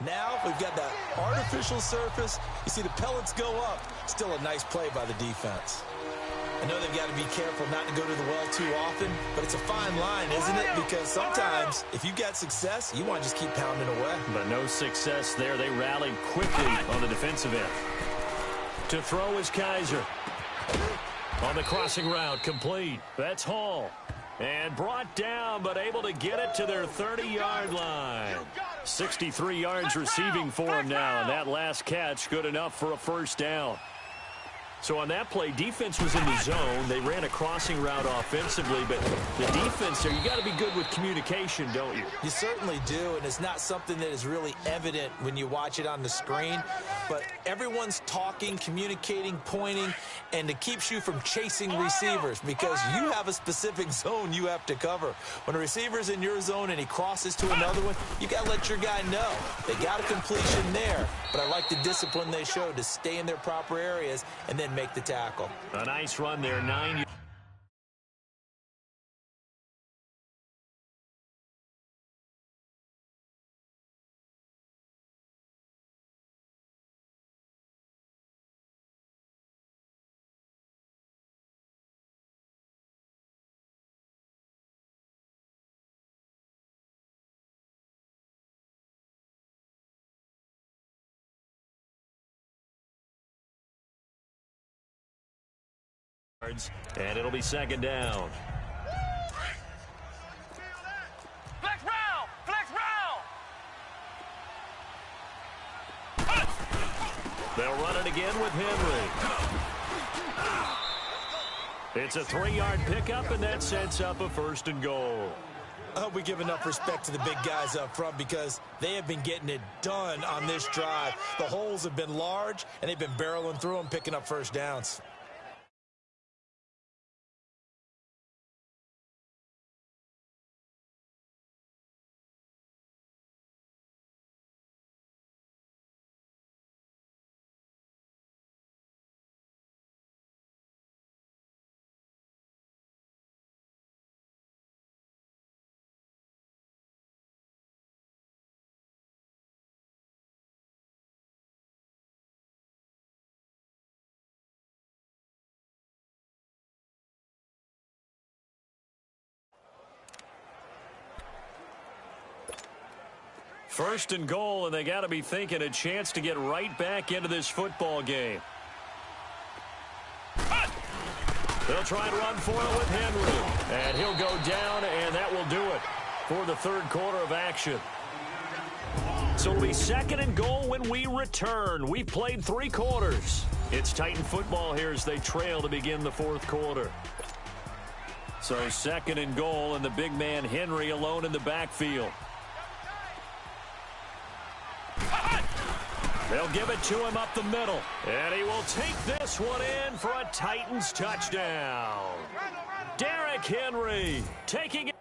Speaker 6: Now we've got that artificial surface. You see the pellets go up. Still a nice play by the defense. I know they've got to be careful not to go to the well too often, but it's a fine line, isn't it? Because sometimes if you got success, you want to just keep pounding away.
Speaker 3: But no success there. They rallied quickly on the defensive end. To throw is Kaiser. On the crossing route, complete. That's Hall. And brought down, but able to get it to their 30-yard line. 63 yards receiving for him now, and that last catch good enough for a first down. So on that play, defense was in the zone. They ran a crossing route offensively, but the defense there, you got to be good with communication, don't you?
Speaker 6: You certainly do, and it's not something that is really evident when you watch it on the screen. But everyone's talking, communicating, pointing, and it keeps you from chasing receivers because you have a specific zone you have to cover. When a receiver's in your zone and he crosses to another one, you got to let your guy know. They got a completion there, but I like the discipline they showed to stay in their proper areas and then make the tackle.
Speaker 3: A nice run there, 9 yards, and it'll be second down.
Speaker 5: Flex round! Flex round!
Speaker 3: They'll run it again with Henry. It's a 3-yard pickup, and that sets up a first and goal.
Speaker 6: I hope we give enough respect to the big guys up front because they have been getting it done on this drive. The holes have been large, and they've been barreling through them, picking up first downs.
Speaker 3: First and goal, and they got to be thinking a chance to get right back into this football game. They'll try and run for it with Henry. And he'll go down, and that will do it for the third quarter of action. So it'll be second and goal when we return. We've played 3 quarters. It's Titan football here as they trail to begin the fourth quarter. So second and goal, and the big man Henry alone in the backfield. They'll give it to him up the middle. And he will take this one in for a Titans touchdown. Derrick Henry taking it.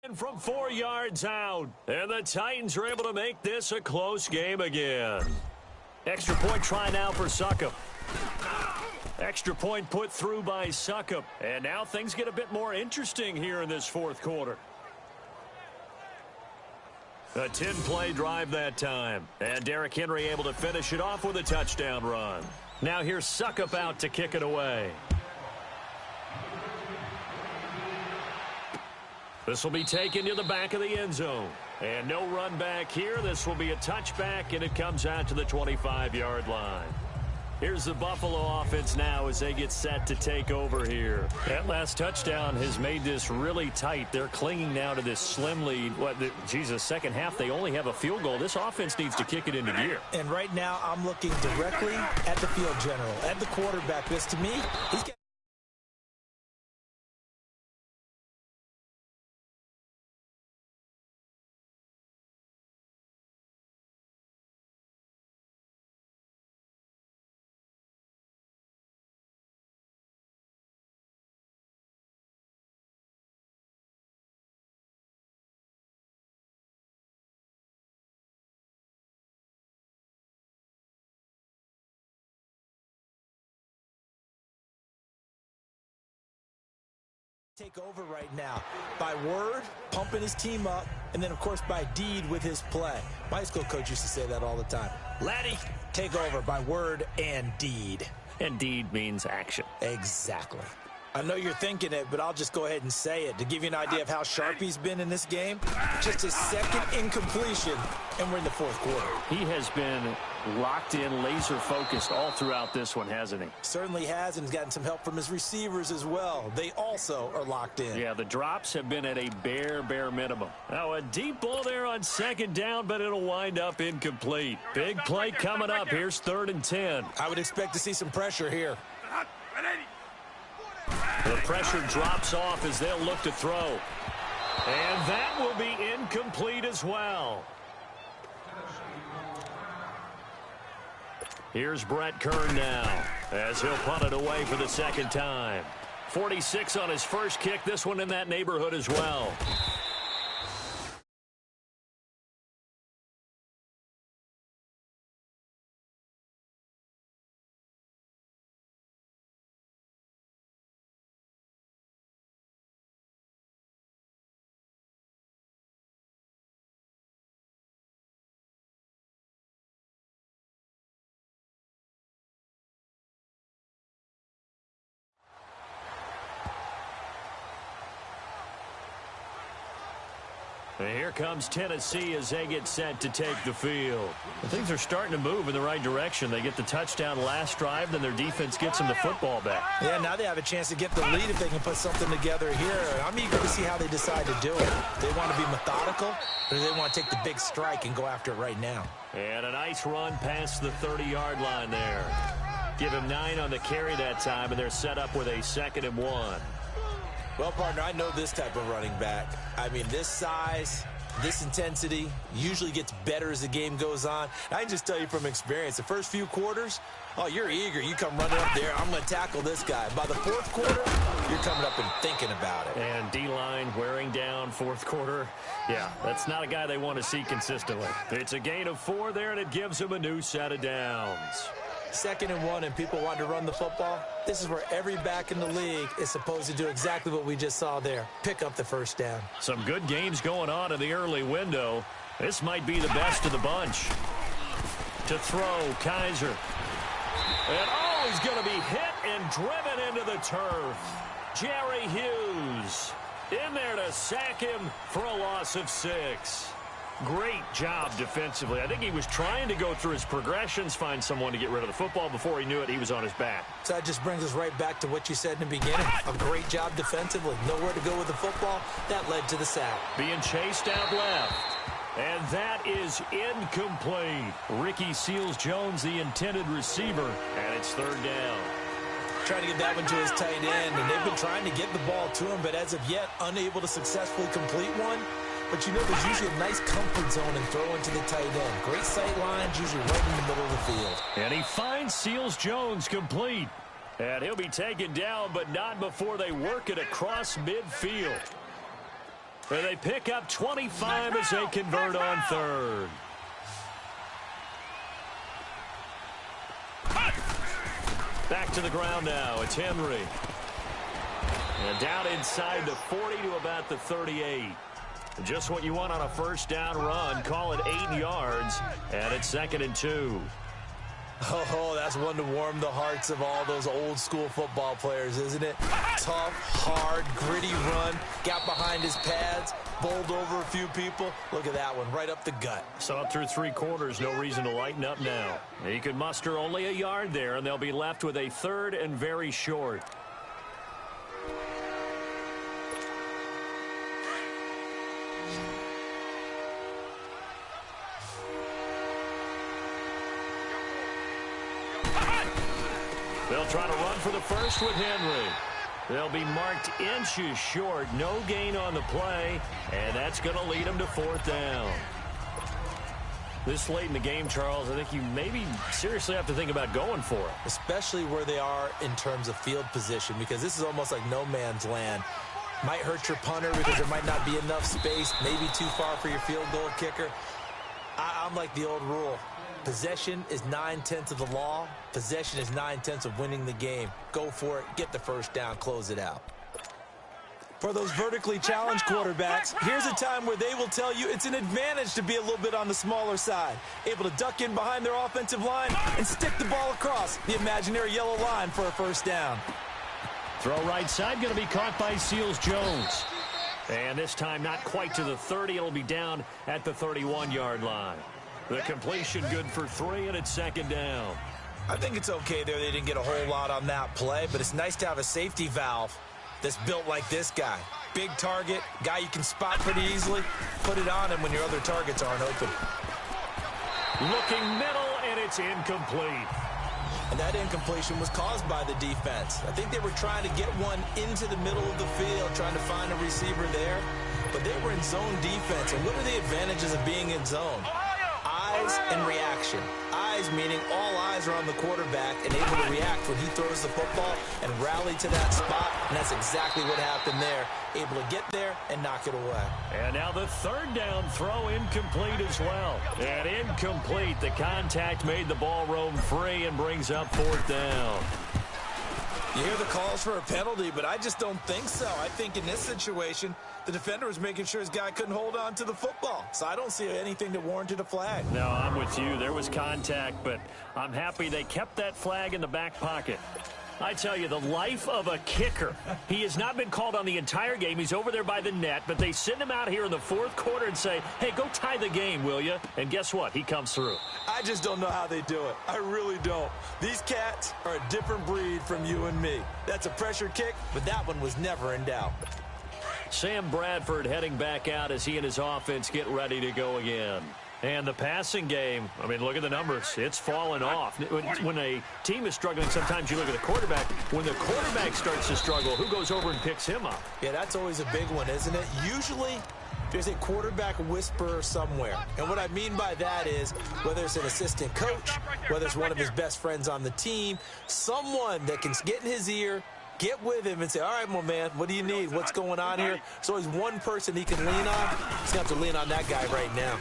Speaker 3: And from 4 yards out, and the Titans are able to make this a close game again. Extra point try now for Succop. Extra point put through by Succop. And now things get a bit more interesting here in this fourth quarter. A 10-play drive that time. And Derrick Henry able to finish it off with a touchdown run. Now here's Succop out to kick it away. This will be taken to the back of the end zone. And no run back here. This will be a touchback, and it comes out to the 25-yard line. Here's the Buffalo offense now as they get set to take over here. That last touchdown has made this really tight. They're clinging now to this slim lead. Second half, they only have a field goal. This offense needs to kick it into gear.
Speaker 6: And right now, I'm looking directly at the field general, at the quarterback, because to me, he's got take over right now by word, pumping his team up, and then, of course, by deed with his play. My high school coach used to say that all the time. Laddie, take over by word and deed.
Speaker 3: And deed means action.
Speaker 6: Exactly. I know you're thinking it, but I'll just go ahead and say it. To give you an idea of how sharp he's been in this game, just his second incompletion, and we're in the fourth quarter.
Speaker 3: He has been locked in, laser-focused all throughout this one, hasn't he?
Speaker 6: Certainly has, and he's gotten some help from his receivers as well. They also are locked in.
Speaker 3: Yeah, the drops have been at a bare minimum. Now, a deep ball there on second down, but it'll wind up incomplete. Big play coming up. Here's 3rd and 10.
Speaker 6: I would expect to see some pressure here.
Speaker 3: The pressure drops off as they'll look to throw. And that will be incomplete as well. Here's Brett Kern now as he'll punt it away for the second time. 46 on his first kick. This one in that neighborhood as well. And here comes Tennessee as they get set to take the field. Things are starting to move in the right direction. They get the touchdown last drive, then their defense gets them the football back.
Speaker 6: Yeah, now they have a chance to get the lead if they can put something together here. I'm eager to see how they decide to do it. They want to be methodical, or they want to take the big strike and go after it right now.
Speaker 3: And a nice run past the 30-yard line there. Give him 9 on the carry that time, and they're set up with a 2nd and 1.
Speaker 6: Well, partner, I know this type of running back. I mean, this size, this intensity usually gets better as the game goes on. I can just tell you from experience, the first few quarters, oh, you're eager. You come running up there, I'm going to tackle this guy. By the fourth quarter, you're coming up and thinking about it.
Speaker 3: And D-line wearing down fourth quarter. Yeah, that's not a guy they want to see consistently. It's a gain of 4 there, and it gives them a new set of downs.
Speaker 6: 2nd and 1, and people want to run the football. This is where every back in the league is supposed to do exactly what we just saw there. Pick up the first down.
Speaker 3: Some good games going on in the early window. This might be the best of the bunch. To throw, Kaiser. And oh, he's going to be hit and driven into the turf. Jerry Hughes in there to sack him for a loss of 6. Great job defensively. I think he was trying to go through his progressions, find someone to get rid of the football. Before he knew it, he was on his back.
Speaker 6: So that just brings us right back to what you said in the beginning. A great job defensively. Nowhere to go with the football. That led to the sack.
Speaker 3: Being chased out left. And that is incomplete. Ricky Seals-Jones, the intended receiver, and it's 3rd down.
Speaker 6: Trying to get that one to his tight end, and they've been trying to get the ball to him, but as of yet, unable to successfully complete one. But you know, there's usually a nice comfort zone and throw into the tight end. Great sight lines, usually right in the middle of the field.
Speaker 3: And he finds Seals-Jones complete. And he'll be taken down, but not before they work it across midfield. And they pick up 25 as they convert on third. Back to the ground now. It's Henry. And down inside the 40 to about the 38. Just what you want on a first down run. Call it 8 yards. And it's 2nd and 2.
Speaker 6: Oh, that's one to warm the hearts of all those old school football players, isn't it? Tough, hard, gritty run. Got behind his pads, bowled over a few people. Look at that one, right up the gut.
Speaker 3: So up through 3 quarters, no reason to lighten up now. He could muster only a yard there, and they'll be left with a 3rd and very short. They'll try to run for the first with Henry. They'll be marked inches short. No gain on the play, and that's going to lead them to 4th down. This late in the game, Charles, I think you maybe seriously have to think about going for it.
Speaker 6: Especially where they are in terms of field position, because this is almost like no man's land. Might hurt your punter because there might not be enough space, maybe too far for your field goal kicker. I'm like the old rule. Possession is 9/10 of the law. Possession is 9/10 of winning the game. Go for it. Get the first down. Close it out. For those vertically challenged quarterbacks, here's a time where they will tell you it's an advantage to be a little bit on the smaller side. Able to duck in behind their offensive line and stick the ball across the imaginary yellow line for a first down.
Speaker 3: Throw right side, going to be caught by Seals-Jones. And this time not quite to the 30. It'll be down at the 31-yard line. The completion good for 3, and it's 2nd down.
Speaker 6: I think it's okay there. They didn't get a whole lot on that play, but it's nice to have a safety valve that's built like this guy. Big target, guy you can spot pretty easily. Put it on him when your other targets aren't open.
Speaker 3: Looking middle, and it's incomplete.
Speaker 6: And that incompletion was caused by the defense. I think they were trying to get one into the middle of the field, trying to find a receiver there. But they were in zone defense. And what are the advantages of being in zone? Eyes and reaction. Eyes meaning all eyes are on the quarterback and able to react when he throws the football and rally to that spot. And that's exactly what happened there. Able to get there and knock it away.
Speaker 3: And now the 3rd down throw incomplete as well. And incomplete. The contact made the ball roam free and brings up 4th down.
Speaker 6: You hear the calls for a penalty, but I just don't think so. I think in this situation, the defender was making sure his guy couldn't hold on to the football. So I don't see anything that warranted a flag.
Speaker 3: No, I'm with you. There was contact, but I'm happy they kept that flag in the back pocket. I tell you, the life of a kicker. He has not been called on the entire game. He's over there by the net, but they send him out here in the 4th quarter and say, hey, go tie the game, will you? And guess what? He comes through.
Speaker 6: I just don't know how they do it. I really don't. These cats are a different breed from you and me. That's a pressure kick, but that one was never in doubt.
Speaker 3: Sam Bradford heading back out as he and his offense get ready to go again. And the passing game, I mean, look at the numbers. It's fallen off. When a team is struggling, sometimes you look at the quarterback. When the quarterback starts to struggle, who goes over and picks him up?
Speaker 6: Yeah, that's always a big one, isn't it? Usually, there's a quarterback whisperer somewhere. And what I mean by that is, whether it's an assistant coach, whether it's one of his best friends on the team, someone that can get in his ear, get with him and say, all right, my man, what do you need? What's going on here? So there's one person he can lean on. He's going to have to lean on that guy right now.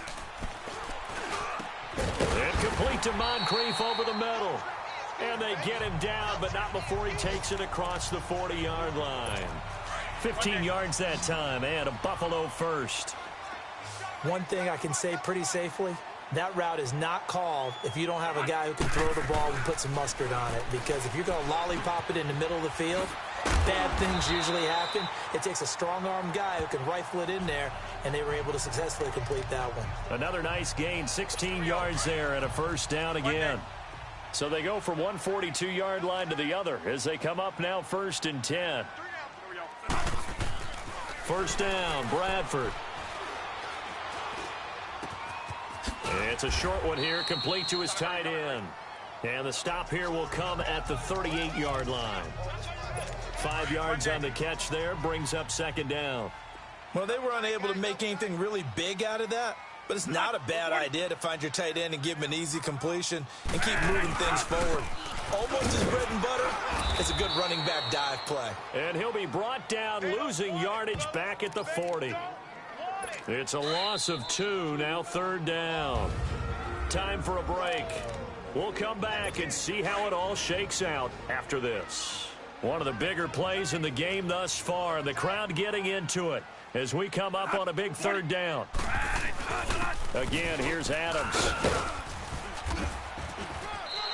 Speaker 3: Incomplete to Moncrief over the middle. And they get him down, but not before he takes it across the 40-yard line. 15 yards that time, and a Buffalo first.
Speaker 6: One thing I can say pretty safely, that route is not called if you don't have a guy who can throw the ball and put some mustard on it. Because if you're going to lollipop it in the middle of the field, bad things usually happen. It takes a strong-arm guy who can rifle it in there, and they were able to successfully complete that one.
Speaker 3: Another nice gain, 16 yards there, and a first down again. So they go from one 42-yard line to the other as they come up now 1st and 10. First down, Bradford. It's a short one here, complete to his tight end. And the stop here will come at the 38-yard line. 5 yards on the catch there, brings up 2nd down.
Speaker 6: Well, they were unable to make anything really big out of that, but it's not a bad idea to find your tight end and give him an easy completion and keep moving things forward. Almost his bread and butter. It's a good running back dive play.
Speaker 3: And he'll be brought down, losing yardage back at the 40. It's a loss of 2, now 3rd down. Time for a break. We'll come back and see how it all shakes out after this. One of the bigger plays in the game thus far, and the crowd getting into it as we come up on a big 3rd down. Again, here's Adams.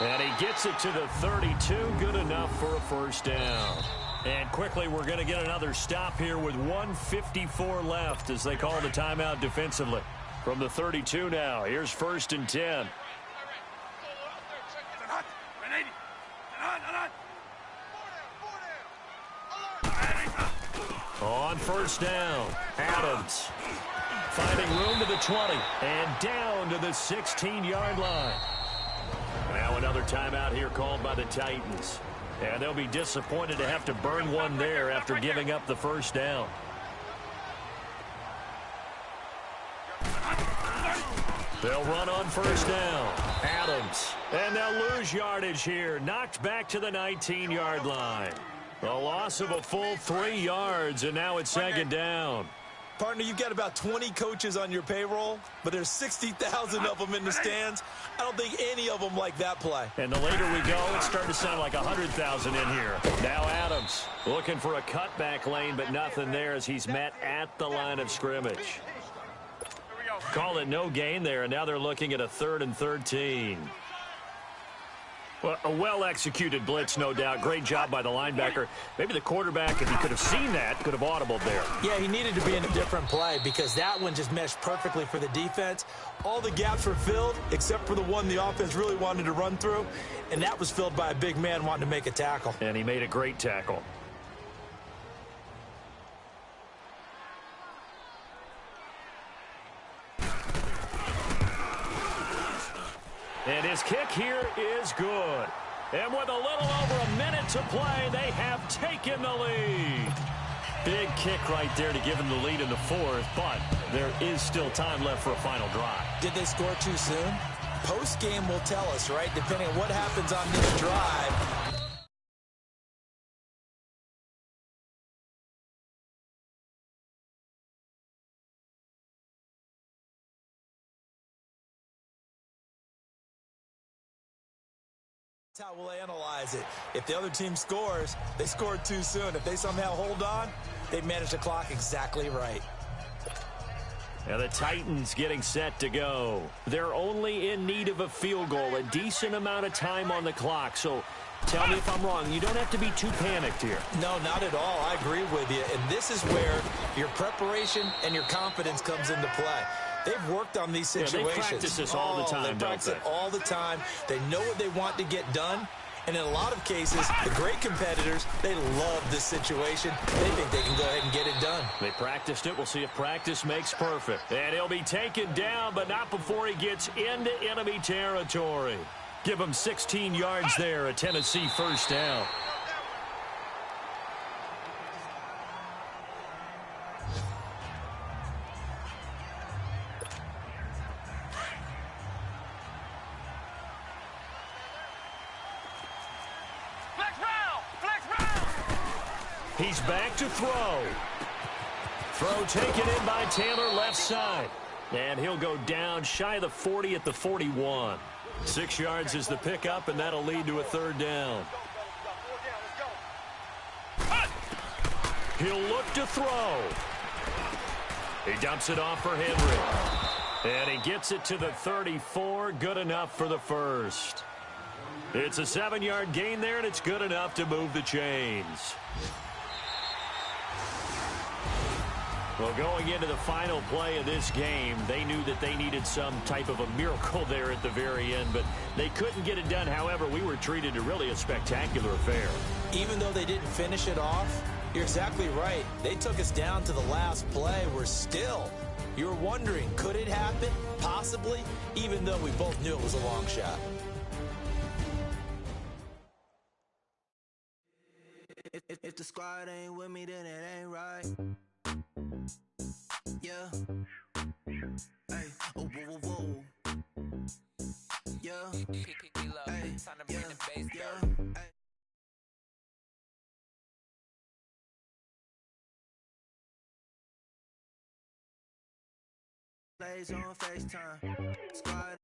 Speaker 3: And he gets it to the 32, good enough for a 1st down. And quickly, we're going to get another stop here with 1:54 left as they call the timeout defensively. From the 32 now, here's 1st and 10. On 1st down, Adams finding room to the 20 and down to the 16-yard line. Now another timeout here called by the Titans. And they'll be disappointed to have to burn one there after giving up the 1st down. They'll run on 1st down. Adams. And they'll lose yardage here. Knocked back to the 19-yard line. A loss of a full 3 yards, and now it's 2nd down.
Speaker 6: Partner, you've got about 20 coaches on your payroll, but there's 60,000 of them in the stands. I don't think any of them like that play.
Speaker 3: And the later we go, it's starting to sound like 100,000 in here. Now Adams looking for a cutback lane, but nothing there as he's met at the line of scrimmage. Call it no gain there, and now they're looking at a 3rd and 13. Well, a well-executed blitz, no doubt. Great job by the linebacker. Maybe the quarterback, if he could have seen that, could have audibled there.
Speaker 6: Yeah, he needed to be in a different play because that one just meshed perfectly for the defense. All the gaps were filled except for the one the offense really wanted to run through, and that was filled by a big man wanting to make a tackle.
Speaker 3: And he made a great tackle. And his kick here is good. And with a little over a minute to play, they have taken the lead. Big kick right there to give them the lead in the 4th, but there is still time left for a final drive.
Speaker 6: Did they score too soon? Post-game will tell us, right? Depending on what happens on this drive. That's how we'll analyze it. If the other team scores, they scored too soon. If they somehow hold on, they managed the clock exactly right.
Speaker 3: And the Titans getting set to go. They're only in need of a field goal, a decent amount of time on the clock. So tell me if I'm wrong. You don't have to be too panicked here.
Speaker 6: No, not at all. I agree with you. And this is where your preparation and your confidence comes into play. They've worked on these situations.
Speaker 3: Yeah, they practice this all the time,
Speaker 6: they practice it all the time. They know what they want to get done. And in a lot of cases, the great competitors, they love this situation. They think they can go ahead and get it done.
Speaker 3: They practiced it. We'll see if practice makes perfect. And he'll be taken down, but not before he gets into enemy territory. Give him 16 yards there, a Tennessee 1st down. He's back to throw. Throw taken in by Taylor, left side. And he'll go down shy of the 40 at the 41. 6 yards is the pickup, and that'll lead to a 3rd down. He'll look to throw. He dumps it off for Henry. And he gets it to the 34. Good enough for the 1st. It's a 7-yard gain there, and it's good enough to move the chains. Well, going into the final play of this game, they knew that they needed some type of a miracle there at the very end, but they couldn't get it done. However, we were treated to really a spectacular affair.
Speaker 6: Even though they didn't finish it off, you're exactly right. They took us down to the last play. We're still, you're wondering, could it happen? Possibly, even though we both knew it was a long shot.
Speaker 8: If the squad ain't with me, then it ain't right. Yeah. Hey. Oh, whoa, whoa, whoa. Yeah. Hey. Yeah. Hey. plays on FaceTime. Squad.